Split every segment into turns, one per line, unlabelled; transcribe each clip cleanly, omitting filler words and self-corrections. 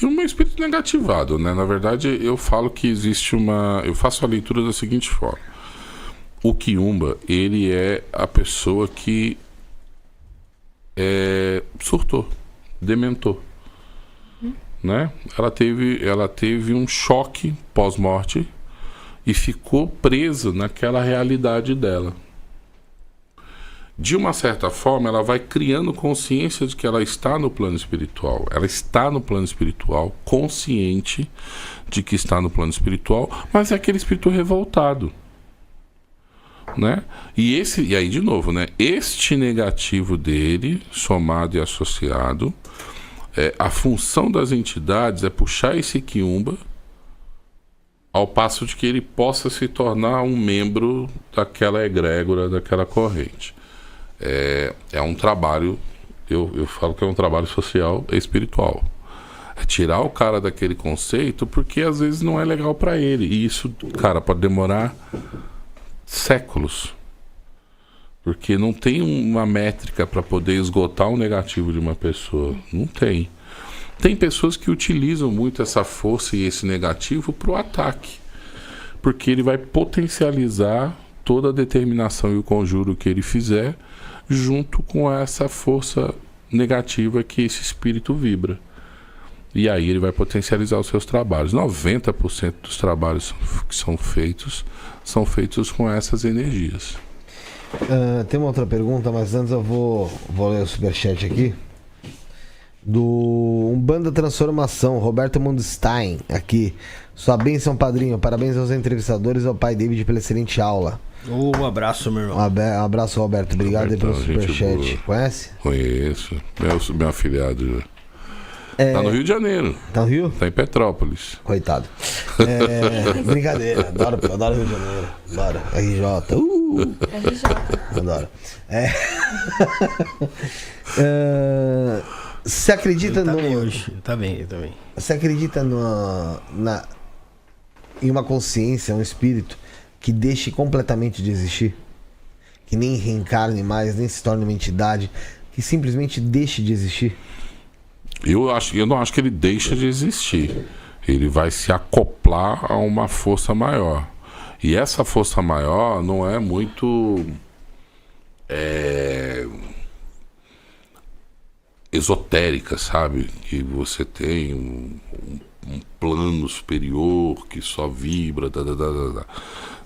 Que um espírito negativado, né? Na verdade, eu falo que existe eu faço a leitura da seguinte forma. O quiumba, ele é a pessoa que surtou, dementou, né? Ela teve um choque pós-morte e ficou presa naquela realidade dela. De uma certa forma, ela vai criando consciência de que ela está no plano espiritual. Ela está no plano espiritual, consciente de que está no plano espiritual, mas é aquele espírito revoltado, né? E aí, de novo, né? Este negativo dele, somado e associado, a função das entidades é puxar esse quiumba ao passo de que ele possa se tornar um membro daquela egrégora, daquela corrente. É um trabalho, eu falo que é um trabalho social e espiritual. É tirar o cara daquele conceito, porque às vezes não é legal para ele. E isso, cara, pode demorar séculos. Porque não tem uma métrica para poder esgotar o negativo de uma pessoa. Não tem. Tem pessoas que utilizam muito essa força e esse negativo para o ataque. Porque ele vai potencializar toda a determinação e o conjuro que ele fizer junto com essa força negativa que esse espírito vibra. E aí ele vai potencializar os seus trabalhos. 90% dos trabalhos que são feitos com essas energias.
Tem uma outra pergunta, mas antes eu vou ler o superchat aqui. Do Umbanda Transformação, Roberto Mundstein, aqui. Sua bênção, padrinho. Parabéns aos entrevistadores e ao pai David pela excelente aula.
Um abraço, meu irmão.
Um abraço, Roberto. Obrigado aí pelo superchat. Conhece?
Conheço. Meu afilhado. Tá no Rio de Janeiro.
Tá no Rio?
Tá em Petrópolis.
Coitado. Brincadeira. Adoro Rio de Janeiro. Adoro. RJ. RJ. Adoro. Você acredita
tá bem hoje. Tá bem.
Você acredita em uma consciência, um espírito que deixe completamente de existir? Que nem reencarne mais, nem se torne uma entidade, que simplesmente deixe de existir?
Eu não acho que ele deixa de existir. Ele vai se acoplar a uma força maior. E essa força maior não é muito esotérica, sabe? Que você tem um plano superior que só vibra,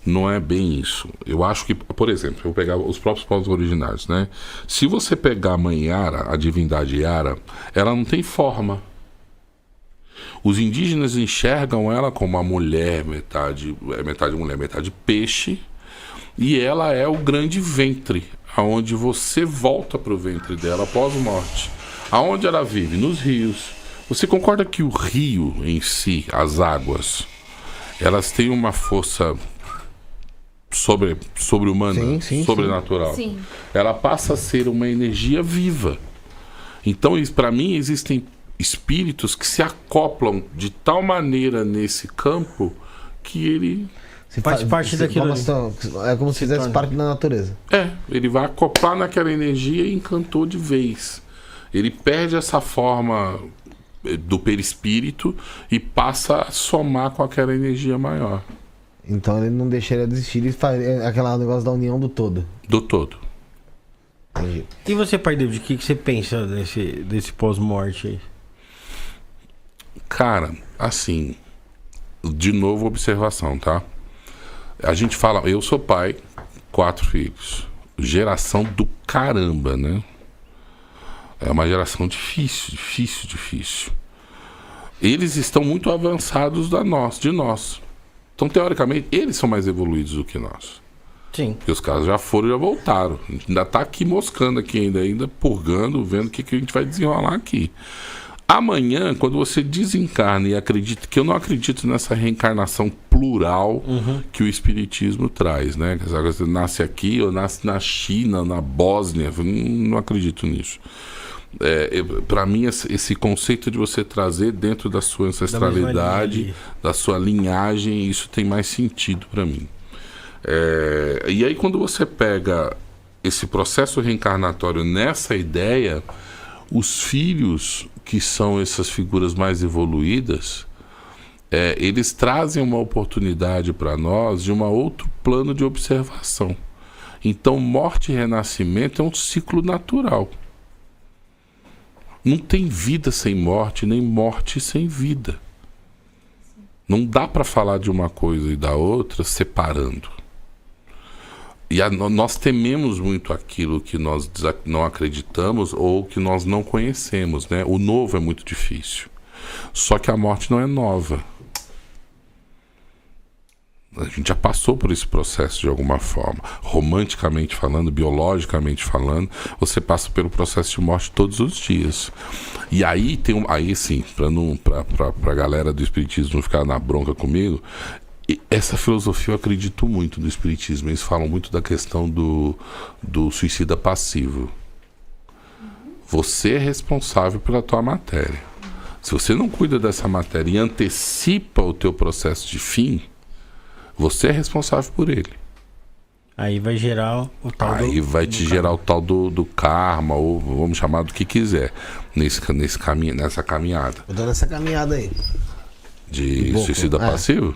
Não é bem isso. Eu acho que, por exemplo, eu vou pegar os próprios povos originários, né? Se você pegar a mãe Yara, a divindade Yara, ela não tem forma. Os indígenas enxergam ela como uma mulher, metade mulher, metade peixe, e ela é o grande ventre, aonde você volta para o ventre dela após a morte. Aonde ela vive? Nos rios. Você concorda que o rio em si, as águas, elas têm uma força sobre-humana, sobrenatural?
Sim.
Ela passa a ser uma energia viva. Então, para mim, existem espíritos que se acoplam de tal maneira nesse campo que ele
faz parte daquilo.
É como se fizesse parte da natureza.
Ele vai acoplar naquela energia e encantou de vez. Ele perde essa forma do perispírito e passa a somar com aquela energia maior.
Então ele não deixaria de existir, ele faz aquele negócio da união do todo.
Do todo.
Entendi.
E você, pai David, o que você pensa desse pós-morte aí?
Cara, assim, de novo observação, tá? A gente fala, eu sou pai, 4 filhos. Geração do caramba, né? É uma geração difícil. Eles estão muito avançados de nós. Então, teoricamente, eles são mais evoluídos do que nós.
Sim.
Porque os caras já foram e já voltaram. A gente ainda tá aqui moscando aqui, ainda purgando, vendo o que a gente vai desenrolar aqui. Amanhã, quando você desencarna e acredita, que eu não acredito nessa reencarnação plural que o Espiritismo traz, né? Você nasce aqui ou nasce na China, na Bósnia, eu não acredito nisso. Para mim, esse conceito de você trazer dentro da sua ancestralidade, da sua linhagem, isso tem mais sentido para mim. E aí, quando você pega esse processo reencarnatório nessa ideia, os filhos que são essas figuras mais evoluídas, eles trazem uma oportunidade para nós de um outro plano de observação. Então, morte e renascimento é um ciclo natural. Não tem vida sem morte, nem morte sem vida. Não dá para falar de uma coisa e da outra separando. E nós tememos muito aquilo que nós não acreditamos ou que nós não conhecemos, né? O novo é muito difícil. Só que a morte não é nova. A gente já passou por esse processo de alguma forma. Romanticamente falando, biologicamente falando, você passa pelo processo de morte todos os dias. E aí tem aí sim, para a galera do espiritismo não ficar na bronca comigo, essa filosofia eu acredito muito no espiritismo. Eles falam muito da questão do suicida passivo. Você é responsável pela tua matéria. Se você não cuida dessa matéria e antecipa o teu processo de fim, você é responsável por ele.
Aí vai gerar o tal
Aí vai te gerar o tal do karma, ou vamos chamar do que quiser, nessa caminhada.
Eu tô nessa caminhada aí.
De suicida passivo?